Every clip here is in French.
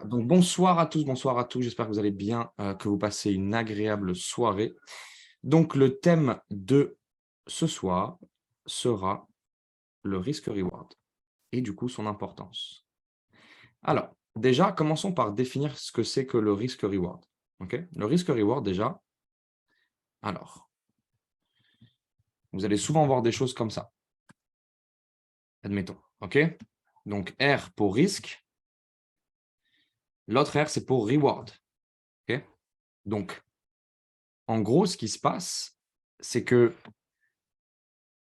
Donc bonsoir à tous. J'espère que vous allez bien, que vous passez une agréable soirée. Donc le thème de ce soir sera le risque-reward et du coup son importance. Alors, déjà, commençons par définir ce que c'est que le risque-reward. OK? Le risque-reward déjà, alors, vous allez souvent voir des choses comme ça. Admettons, OK? Donc R pour risque, l'autre R c'est pour reward. OK? Donc, en gros, ce qui se passe, c'est que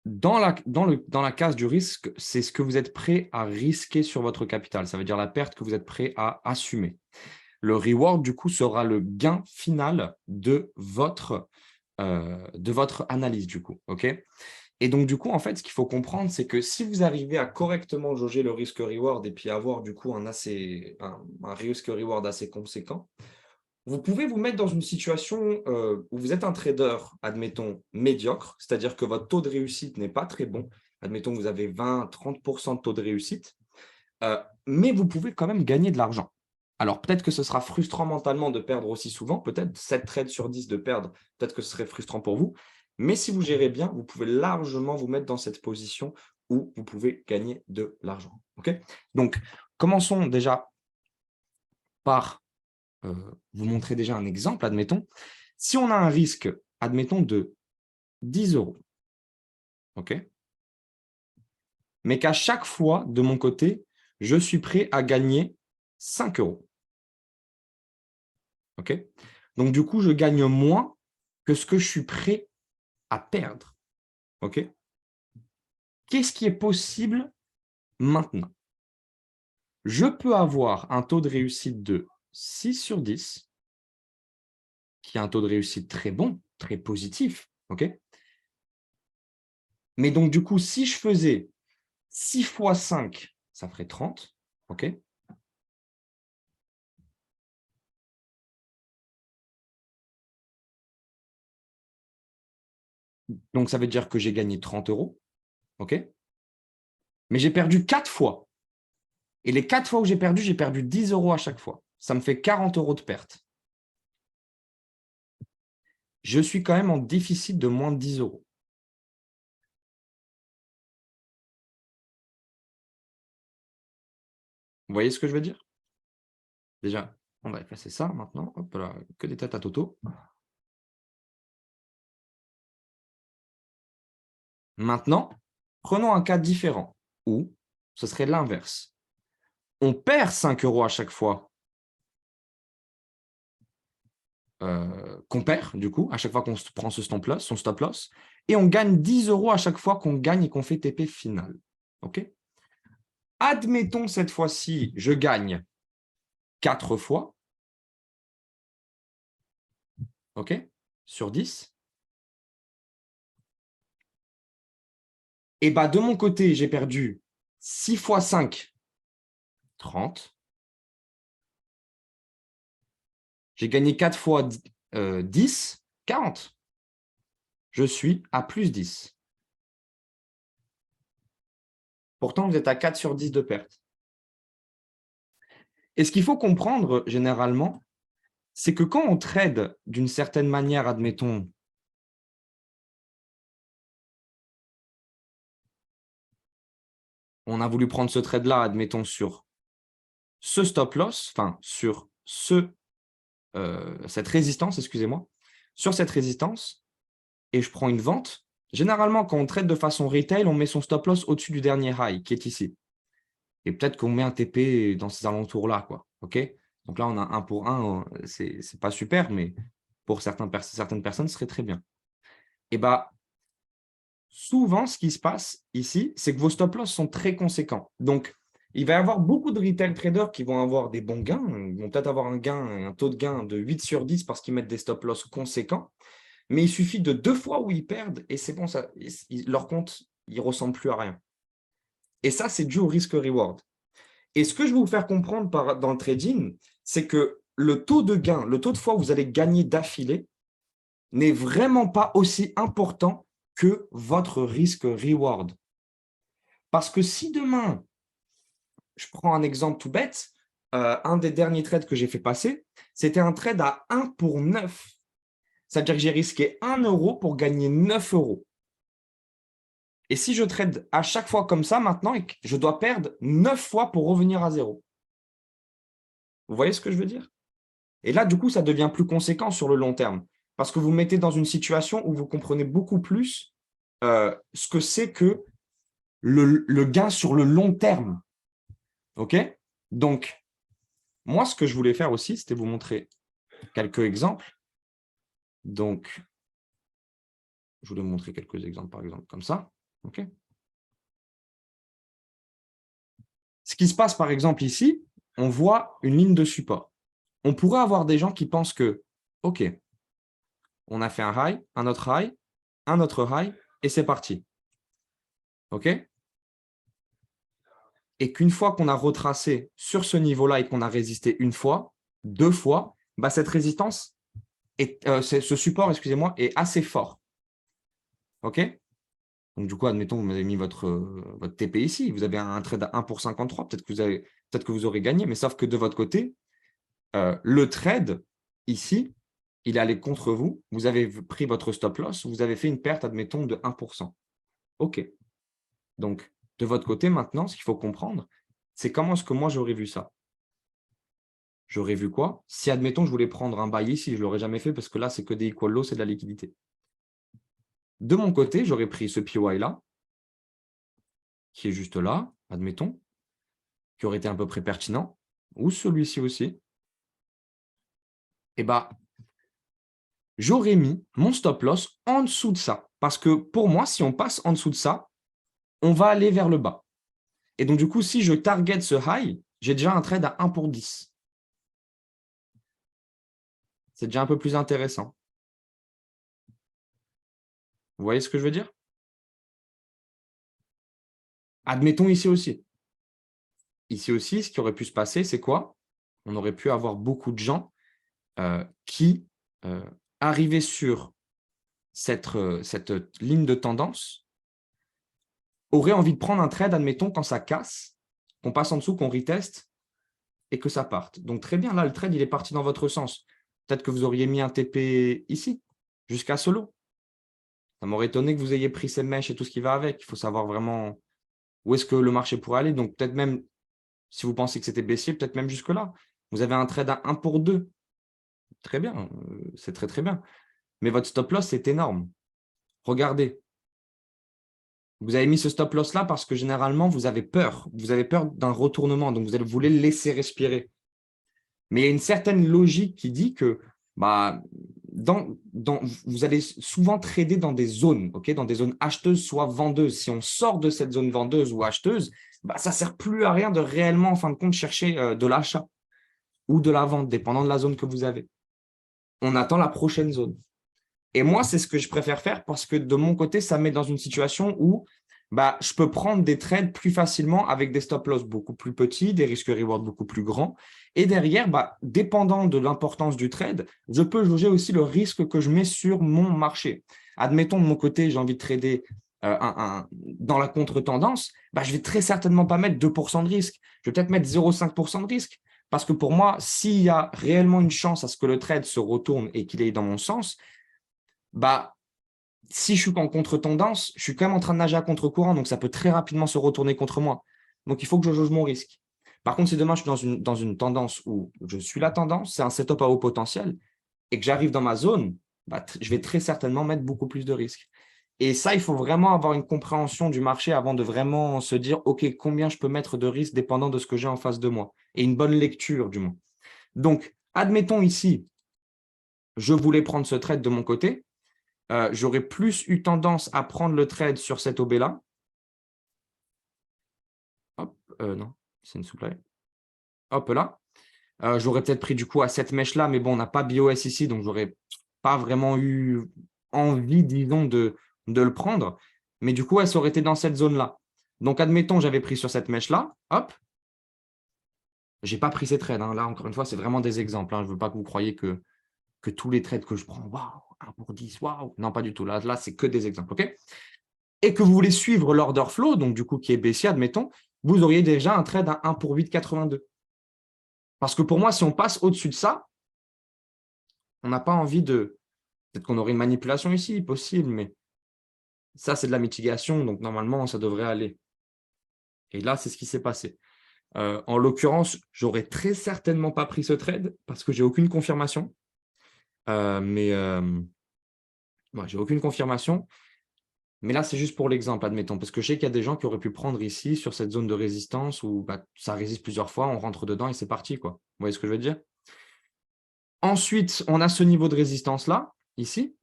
dans la case du risque, c'est ce que vous êtes prêt à risquer sur votre capital. Ça veut dire la perte que vous êtes prêt à assumer. Le reward, du coup, sera le gain final de votre analyse, du coup. OK? Et donc, du coup, en fait, ce qu'il faut comprendre, c'est que si vous arrivez à correctement jauger le risque-reward et puis avoir, du coup, un risque-reward assez conséquent, vous pouvez vous mettre dans une situation où vous êtes un trader, admettons, médiocre, c'est-à-dire que votre taux de réussite n'est pas très bon. Admettons que vous avez 20-30% de taux de réussite, mais vous pouvez quand même gagner de l'argent. Alors, peut-être que ce sera frustrant mentalement de perdre aussi souvent, peut-être 7 trades sur 10 de perdre, peut-être que ce serait frustrant pour vous, mais si vous gérez bien, vous pouvez largement vous mettre dans cette position où vous pouvez gagner de l'argent. OK? Donc, commençons déjà par vous montrer déjà un exemple, admettons. Si on a un risque, admettons, de 10 €, OK, mais qu'à chaque fois, de mon côté, je suis prêt à gagner 5 €. OK? Donc, du coup, je gagne moins que ce que je suis prêt à perdre. OK? Qu'est-ce qui est possible maintenant? Je peux avoir un taux de réussite de 6 sur 10, qui est un taux de réussite très bon, très positif. OK? Mais donc, du coup, si je faisais 6 fois 5, ça ferait 30. OK? Donc, ça veut dire que j'ai gagné 30 €. OK? Mais j'ai perdu 4 fois. Et les 4 fois où j'ai perdu 10 € à chaque fois. Ça me fait 40 € de perte. Je suis quand même en déficit de moins de 10 €. Vous voyez ce que je veux dire? Déjà, on va effacer ça maintenant. Hop là, que des têtes à Toto. Maintenant, prenons un cas différent où ce serait l'inverse. On perd 5 € à chaque fois qu'on perd, du coup, à chaque fois qu'on prend son stop loss, et on gagne 10 € à chaque fois qu'on gagne et qu'on fait TP final. OK? Admettons cette fois-ci, je gagne 4 fois, OK, sur 10. Et bah, de mon côté, j'ai perdu 6 fois 5, 30. J'ai gagné 4 fois 10, 40. Je suis à plus 10. Pourtant, vous êtes à 4 sur 10 de perte. Et ce qu'il faut comprendre généralement, c'est que quand on trade d'une certaine manière, admettons, on a voulu prendre ce trade-là, admettons, sur ce stop loss, enfin, sur cette résistance, excusez-moi, sur cette résistance, et je prends une vente. Généralement, quand on trade de façon retail, on met son stop loss au-dessus du dernier high, qui est ici. Et peut-être qu'on met un TP dans ces alentours-là, quoi. OK? Donc là, on a 1 pour 1, c'est pas super, mais pour certaines personnes, ce serait très bien. Et bah, souvent, ce qui se passe ici, c'est que vos stop loss sont très conséquents. Donc, il va y avoir beaucoup de retail traders qui vont avoir des bons gains. Ils vont peut-être avoir un taux de gain de 8 sur 10 parce qu'ils mettent des stop loss conséquents. Mais il suffit de 2 fois où ils perdent et c'est bon, leur compte, il ne ressemble plus à rien. Et ça, c'est dû au risque-reward. Et ce que je vais vous faire comprendre dans le trading, c'est que le taux de gain, le taux de fois où vous allez gagner d'affilée, n'est vraiment pas aussi important que votre risque-reward. Parce que si demain, je prends un exemple tout bête, un des derniers trades que j'ai fait passer, c'était un trade à 1 pour 9. C'est-à-dire que j'ai risqué 1 euro pour gagner 9 euros. Et si je trade à chaque fois comme ça maintenant, je dois perdre 9 fois pour revenir à zéro. Vous voyez ce que je veux dire? Et là, du coup, ça devient plus conséquent sur le long terme. Parce que vous mettez dans une situation où vous comprenez beaucoup plus ce que c'est que le gain sur le long terme. OK? Donc, moi, ce que je voulais faire aussi, c'était vous montrer quelques exemples. Donc, je voulais vous montrer quelques exemples, par exemple, comme ça. OK? Ce qui se passe, par exemple, ici, on voit une ligne de support. On pourrait avoir des gens qui pensent que, OK, on a fait un high, un autre high, un autre high, et c'est parti. OK? Et qu'une fois qu'on a retracé sur ce niveau-là et qu'on a résisté une fois, deux fois, bah cette résistance, ce support, excusez-moi, est assez fort. OK? Donc, du coup, admettons, vous m'avez mis votre TP ici. Vous avez un trade à 1 pour 53. Peut-être que vous aurez gagné, mais sauf que de votre côté, le trade, ici, il est allé contre vous. Vous avez pris votre stop loss. Vous avez fait une perte, admettons, de 1%. OK. Donc, de votre côté, maintenant, ce qu'il faut comprendre, c'est comment est-ce que moi, j'aurais vu ça. J'aurais vu quoi? Si, admettons, je voulais prendre un buy ici, je ne l'aurais jamais fait parce que là, c'est que des equal low, c'est de la liquidité. De mon côté, j'aurais pris ce PY-là, qui est juste là, admettons, qui aurait été à peu près pertinent, ou celui-ci aussi. Et bah, j'aurais mis mon stop loss en dessous de ça. Parce que pour moi, si on passe en dessous de ça, on va aller vers le bas. Et donc, du coup, si je target ce high, j'ai déjà un trade à 1 pour 10. C'est déjà un peu plus intéressant. Vous voyez ce que je veux dire? Admettons ici aussi. Ici aussi, ce qui aurait pu se passer, c'est quoi? On aurait pu avoir beaucoup de gens qui arrivaient sur cette ligne de tendance, auraient envie de prendre un trade, admettons, quand ça casse, qu'on passe en dessous, qu'on reteste et que ça parte. Donc, très bien, là, le trade, il est parti dans votre sens. Peut-être que vous auriez mis un TP ici, jusqu'à ce lot. Ça m'aurait étonné que vous ayez pris ces mèches et tout ce qui va avec. Il faut savoir vraiment où est-ce que le marché pourrait aller. Donc, peut-être même, si vous pensez que c'était baissier, peut-être même jusque-là. Vous avez un trade à 1 pour 2. Très bien, c'est très, très bien. Mais votre stop loss, c'est énorme. Regardez. Vous avez mis ce stop loss là parce que généralement, vous avez peur. Vous avez peur d'un retournement. Donc, vous voulez le laisser respirer. Mais il y a une certaine logique qui dit que bah, vous allez souvent trader dans des zones, dans des zones acheteuses, soit vendeuses. Si on sort de cette zone vendeuse ou acheteuse, bah, ça ne sert plus à rien de réellement, en fin de compte, chercher de l'achat ou de la vente, dépendant de la zone que vous avez. On attend la prochaine zone. Et moi, c'est ce que je préfère faire parce que de mon côté, ça me met dans une situation où bah, je peux prendre des trades plus facilement avec des stop-loss beaucoup plus petits, des risques-reward beaucoup plus grands. Et derrière, bah, dépendant de l'importance du trade, je peux jauger aussi le risque que je mets sur mon marché. Admettons, de mon côté, j'ai envie de trader dans la contre-tendance, bah, je ne vais très certainement pas mettre 2% de risque. Je vais peut-être mettre 0,5% de risque. Parce que pour moi, s'il y a réellement une chance à ce que le trade se retourne et qu'il aille dans mon sens, bah, si je suis en contre-tendance, je suis quand même en train de nager à contre-courant, donc ça peut très rapidement se retourner contre moi. Donc, il faut que je jauge mon risque. Par contre, si demain, je suis dans une tendance où je suis la tendance, c'est un setup à haut potentiel, et que j'arrive dans ma zone, bah, je vais très certainement mettre beaucoup plus de risques. Et ça, il faut vraiment avoir une compréhension du marché avant de vraiment se dire, OK, combien je peux mettre de risques dépendant de ce que j'ai en face de moi, et une bonne lecture du moins. Donc, admettons ici, je voulais prendre ce trade de mon côté, j'aurais plus eu tendance à prendre le trade sur cette OB-là. Hop, non, c'est une supply. Hop là. J'aurais peut-être pris du coup à cette mèche-là, mais bon, on n'a pas BOS ici, donc j'aurais pas vraiment eu envie, disons, de le prendre. Mais du coup, ça aurait été dans cette zone-là. Donc, admettons, j'avais pris sur cette mèche-là. Hop. Je n'ai pas pris ces trades. Hein. Là, encore une fois, c'est vraiment des exemples. Hein. Je ne veux pas que vous croyiez que tous les trades que je prends, waouh, 1 pour 10, waouh. Non, pas du tout. Là c'est que des exemples. OK? Et que vous voulez suivre l'order flow, donc du coup qui est baissier, admettons, vous auriez déjà un trade à 1 pour 8,82. Parce que pour moi, si on passe au-dessus de ça, on n'a pas envie de… Peut-être qu'on aurait une manipulation ici, possible, mais ça, c'est de la mitigation, donc normalement, ça devrait aller. Et là, c'est ce qui s'est passé. En l'occurrence, j'aurais très certainement pas pris ce trade parce que j'ai aucune confirmation. Moi, j'ai aucune confirmation. Mais là, c'est juste pour l'exemple, admettons, parce que je sais qu'il y a des gens qui auraient pu prendre ici, sur cette zone de résistance, où ça résiste plusieurs fois, on rentre dedans et c'est parti, quoi. Vous voyez ce que je veux dire? Ensuite, on a ce niveau de résistance-là, ici.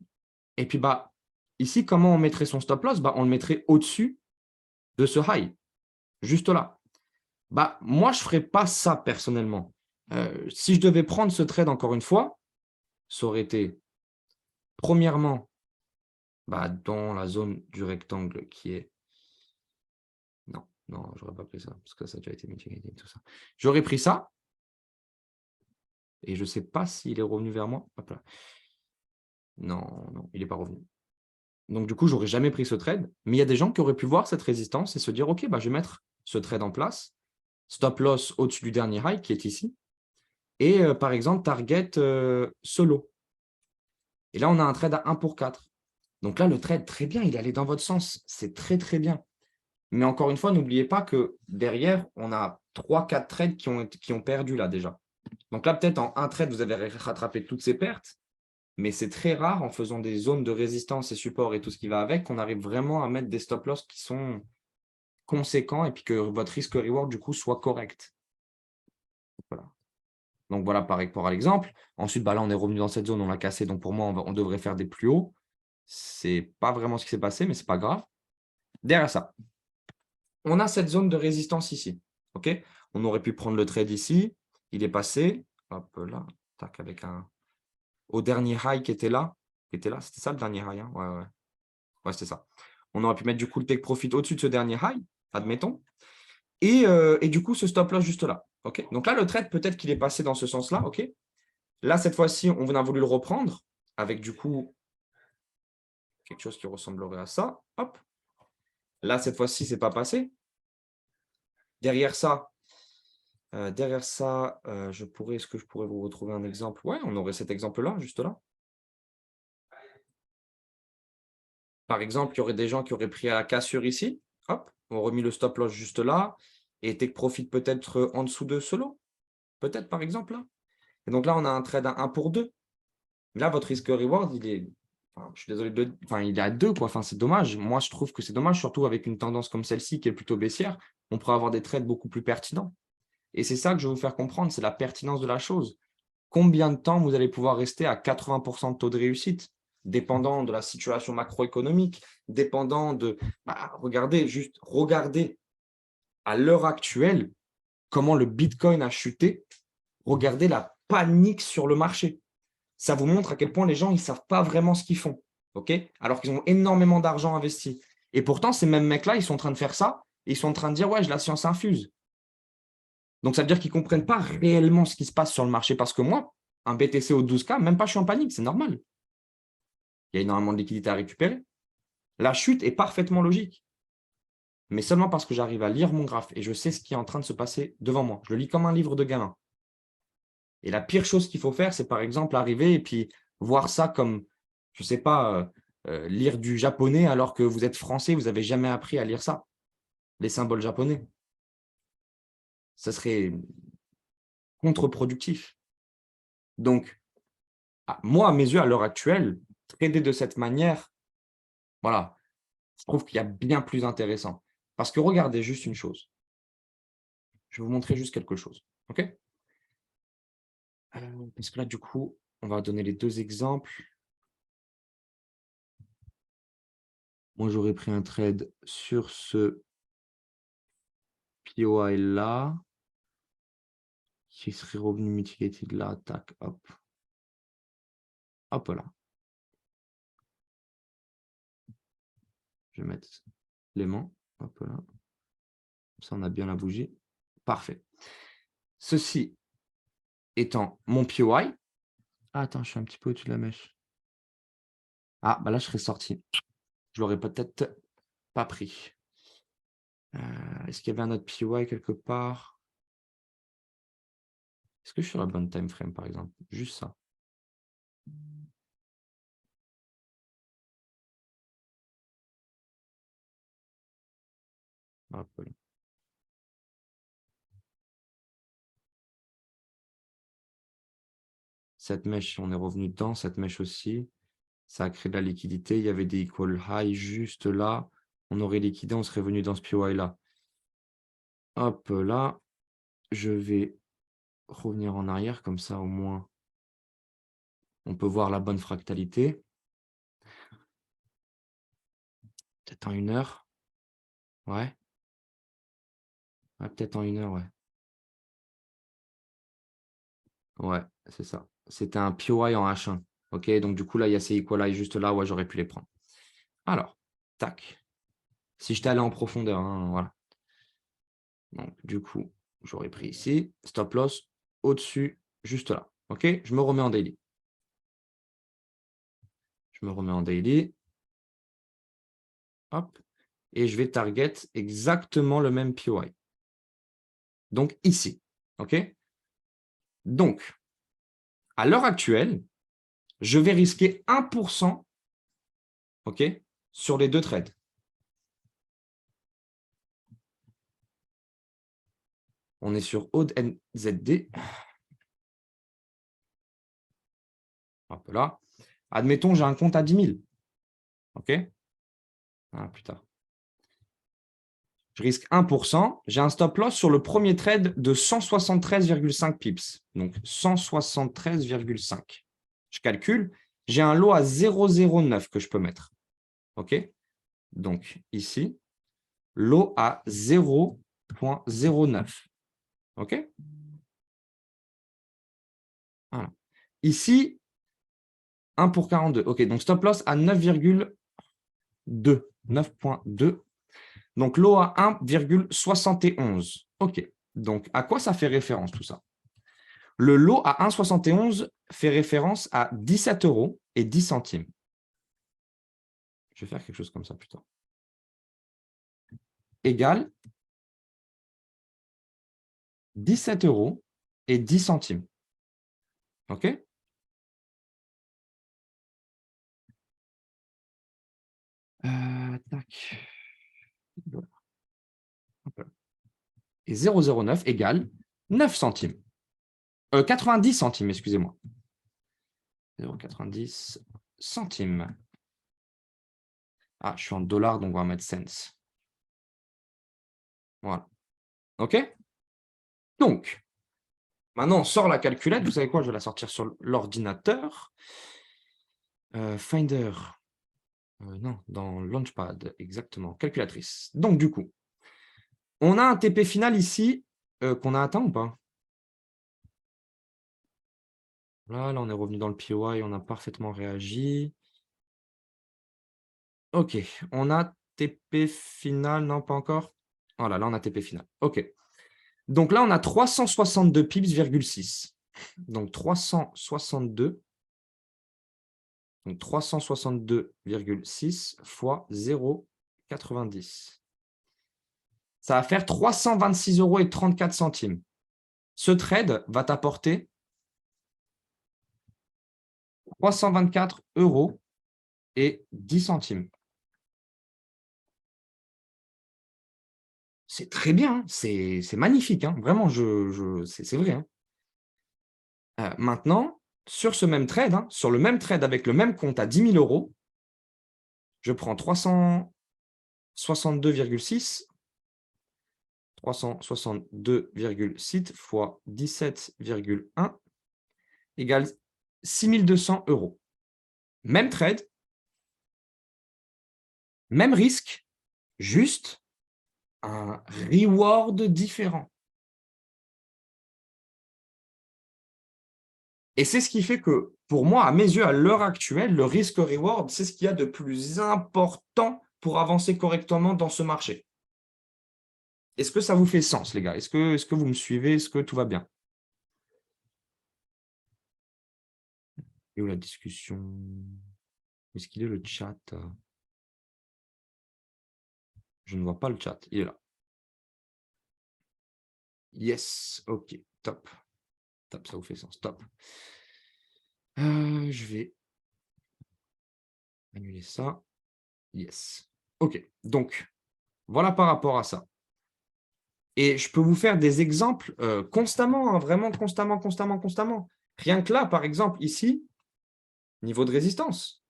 Et puis, ici, comment on mettrait son stop loss? On le mettrait au-dessus de ce high, juste là. Moi, je ne ferais pas ça personnellement. Si je devais prendre ce trade encore une fois, ça aurait été, premièrement, dans la zone du rectangle qui est… Non, non, je n'aurais pas pris ça, parce que ça a déjà été mitigé et tout ça. J'aurais pris ça, et je ne sais pas s'il est revenu vers moi. Hop là. Non, non, il n'est pas revenu. Donc, du coup, je n'aurais jamais pris ce trade. Mais il y a des gens qui auraient pu voir cette résistance et se dire, OK, je vais mettre ce trade en place. Stop loss au-dessus du dernier high qui est ici. Et par exemple, target solo. Et là, on a un trade à 1 pour 4. Donc là, le trade, très bien, il est allé dans votre sens. C'est très, très bien. Mais encore une fois, n'oubliez pas que derrière, on a 3-4 trades qui ont perdu là déjà. Donc là, peut-être en un trade, vous avez rattrapé toutes ces pertes. Mais c'est très rare en faisant des zones de résistance et support et tout ce qui va avec qu'on arrive vraiment à mettre des stop loss qui sont conséquents et puis que votre risque-reward, du coup, soit correct. Voilà. Donc voilà, par rapport à l'exemple. Ensuite, là, on est revenu dans cette zone, on l'a cassé. Donc pour moi, on devrait faire des plus hauts. Ce n'est pas vraiment ce qui s'est passé, mais ce n'est pas grave. Derrière ça, on a cette zone de résistance ici. OK? On aurait pu prendre le trade ici. Il est passé. Hop là. Tac, avec au dernier high qui était là. C'était ça le dernier high, hein? Ouais. Ouais, c'était ça. On aurait pu mettre du coup le take profit au-dessus de ce dernier high, admettons. Et du coup, ce stop loss juste là. OK? Donc là, le trade, peut-être qu'il est passé dans ce sens-là. OK? Là, cette fois-ci, on a voulu le reprendre avec du coup quelque chose qui ressemblerait à ça. Hop. Là, cette fois-ci, ce n'est pas passé. Derrière ça, est-ce que je pourrais vous retrouver un exemple? Ouais, on aurait cet exemple-là, juste là. Par exemple, il y aurait des gens qui auraient pris à la cassure ici. Hop, on remis le stop loss juste là. Et take profit peut-être en dessous de ce lot. Peut-être, par exemple, là. Et donc là, on a un trade à 1 pour 2. Là, votre risk-reward, il est… je suis désolé il est à 2, quoi. C'est dommage. Moi, je trouve que c'est dommage, surtout avec une tendance comme celle-ci qui est plutôt baissière. On pourrait avoir des trades beaucoup plus pertinents. Et c'est ça que je veux vous faire comprendre, c'est la pertinence de la chose. Combien de temps vous allez pouvoir rester à 80% de taux de réussite, dépendant de la situation macroéconomique, dépendant de… regardez à l'heure actuelle comment le Bitcoin a chuté. Regardez la panique sur le marché. Ça vous montre à quel point les gens, ils ne savent pas vraiment ce qu'ils font. Alors qu'ils ont énormément d'argent investi. Et pourtant, ces mêmes mecs-là, ils sont en train de faire ça. Et ils sont en train de dire, ouais, la science infuse. Donc, ça veut dire qu'ils ne comprennent pas réellement ce qui se passe sur le marché. Parce que moi, un BTC au 12K, même pas je suis en panique, c'est normal. Il y a énormément de liquidités à récupérer. La chute est parfaitement logique. Mais seulement parce que j'arrive à lire mon graphe et je sais ce qui est en train de se passer devant moi. Je le lis comme un livre de gamin. Et la pire chose qu'il faut faire, c'est par exemple arriver et puis voir ça comme, je ne sais pas, lire du japonais alors que vous êtes français, vous n'avez jamais appris à lire ça, les symboles japonais. Ça serait contre-productif. Donc, moi, à mes yeux, à l'heure actuelle, trader de cette manière, voilà, je trouve qu'il y a bien plus intéressant. Parce que regardez juste une chose. Je vais vous montrer juste quelque chose. OK? Parce que là, du coup, on va donner les deux exemples. Moi, j'aurais pris un trade sur ce POI là, qui serait revenu mitigated là, tac, hop. Hop là. Je vais mettre l'aimant, hop là. Ça, on a bien la bougie. Parfait. Ceci étant mon POI. Ah, attends, je suis un petit peu au-dessus de la mèche. Ah, là, je serais sorti. Je l'aurais peut-être pas pris. Est-ce qu'il y avait un autre POI quelque part? Est-ce que je suis sur la bonne time frame, par exemple? Juste ça. Hop là. Cette mèche, on est revenu dedans, cette mèche aussi. Ça a créé de la liquidité. Il y avait des equal high juste là. On aurait liquidé, on serait venu dans ce POI là. Hop là. Je vais revenir en arrière, comme ça au moins on peut voir la bonne fractalité. Peut-être en 1 heure. Ouais. Ouais, peut-être en 1 heure, ouais. Ouais, c'est ça. C'était un POI en H1. OK, donc du coup, là, il y a ces equal juste là. Ouais, j'aurais pu les prendre. Alors, tac. Si j'étais allé en profondeur, hein, voilà. Donc, du coup, j'aurais pris ici. Stop loss au-dessus, juste là. OK, je me remets en daily. Je me remets en daily. Hop. Et je vais target exactement le même POI. Donc, ici. OK? Donc, à l'heure actuelle, je vais risquer 1%, OK, sur les 2 trades. On est sur ODNZD. Hop là. Admettons, j'ai un compte à 10 000. OK? Ah, putain. Je risque 1%. J'ai un stop loss sur le premier trade de 173,5 pips. Donc, 173,5. Je calcule. J'ai un lot à 0,09 que je peux mettre. OK? Donc, ici, lot à 0,09. OK? Voilà. Ici, 1 pour 42. OK, donc stop loss à 9,2. 9,2. Donc, lot à 1,71. OK. Donc, à quoi ça fait référence tout ça? Le lot à 1,71 fait référence à 17 € et 10 centimes. Je vais faire quelque chose comme ça plutôt. Égale 17 € et 10 centimes. OK? Tac. Et 0,09 égale 9 centimes. 90 centimes, excusez-moi. 0,90 centimes. Ah, je suis en dollars, donc on va mettre cents. Voilà. OK? Donc, maintenant, on sort la calculette. Vous savez quoi? Je vais la sortir sur l'ordinateur. Finder. Non, dans Launchpad, exactement. Calculatrice. Donc, du coup, on a un TP final ici qu'on a atteint ou pas? Là, on est revenu dans le POI, on a parfaitement réagi. OK, on a TP final, non, pas encore? Voilà, là, on a TP final. OK. Donc là, on a 362 pips,6. Donc 362. Donc 362,6 fois 0,90. Ça va faire 326,34 €. Ce trade va t'apporter 324,10 €. C'est très bien, hein, c'est magnifique, hein, vraiment, c'est vrai, hein. Maintenant, sur ce même trade, hein, sur le même trade avec le même compte à 10 000 €, je prends 362,6 fois 17,1 égale 6 200 €. Même trade, même risque, juste un reward différent. Et c'est ce qui fait que, pour moi, à mes yeux, à l'heure actuelle, le risque-reward, c'est ce qu'il y a de plus important pour avancer correctement dans ce marché. Est-ce que ça vous fait sens, les gars? Est-ce que vous me suivez? Est-ce que tout va bien? Et où la discussion? Où est-ce qu'il est le chat? Je ne vois pas le chat. Il est là. Yes, OK, top. Top, ça vous fait sens. Top. Je vais annuler ça. Yes. OK. Donc, voilà par rapport à ça. Et je peux vous faire des exemples constamment, hein, vraiment constamment. Rien que là, par exemple, ici, niveau de résistance.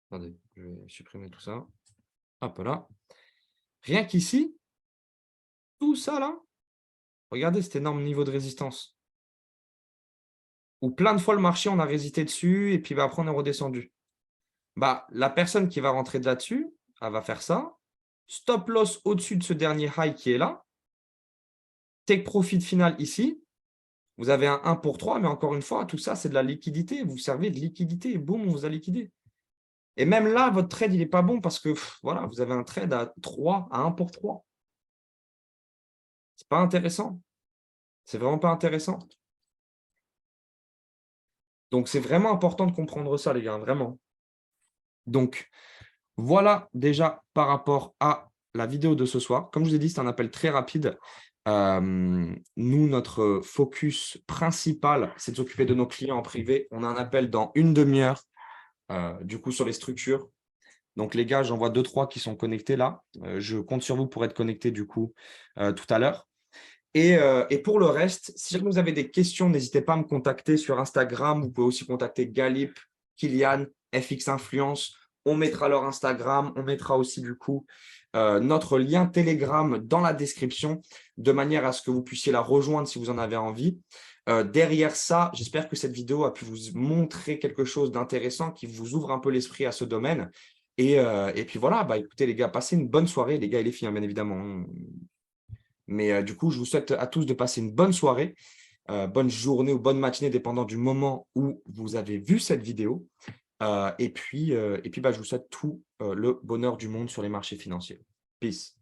Attendez, je vais supprimer tout ça. Hop là. Rien qu'ici, tout ça là, regardez cet énorme niveau de résistance. Où plein de fois le marché, on a résisté dessus et puis après, on est redescendu. Bah, la personne qui va rentrer là-dessus, elle va faire ça. Stop loss au-dessus de ce dernier high qui est là. Take profit final ici. Vous avez un 1 pour 3, mais encore une fois, tout ça, c'est de la liquidité. Vous servez de liquidité et boum, on vous a liquidé. Et même là, votre trade, il n'est pas bon parce que voilà, vous avez un trade à 3, à 1 pour 3. Ce n'est pas intéressant. C'est vraiment pas intéressant. Donc, c'est vraiment important de comprendre ça, les gars, vraiment. Donc, voilà déjà par rapport à la vidéo de ce soir. Comme je vous ai dit, c'est un appel très rapide. Nous, notre focus principal, c'est de s'occuper de nos clients en privé. On a un appel dans une demi-heure, du coup, sur les structures. Donc, les gars, j'en vois 2-3 qui sont connectés là. Je compte sur vous pour être connectés, du coup, tout à l'heure. Et pour le reste, si vous avez des questions, n'hésitez pas à me contacter sur Instagram. Vous pouvez aussi contacter Galip, Kylian, FX Influence. On mettra leur Instagram. On mettra aussi du coup notre lien Telegram dans la description de manière à ce que vous puissiez la rejoindre si vous en avez envie. Derrière ça, j'espère que cette vidéo a pu vous montrer quelque chose d'intéressant qui vous ouvre un peu l'esprit à ce domaine. Et puis voilà, bah, écoutez les gars, passez une bonne soirée, les gars et les filles, hein, bien évidemment. Mais du coup, je vous souhaite à tous de passer une bonne soirée, bonne journée ou bonne matinée, dépendant du moment où vous avez vu cette vidéo. Et puis bah, je vous souhaite tout le bonheur du monde sur les marchés financiers. Peace.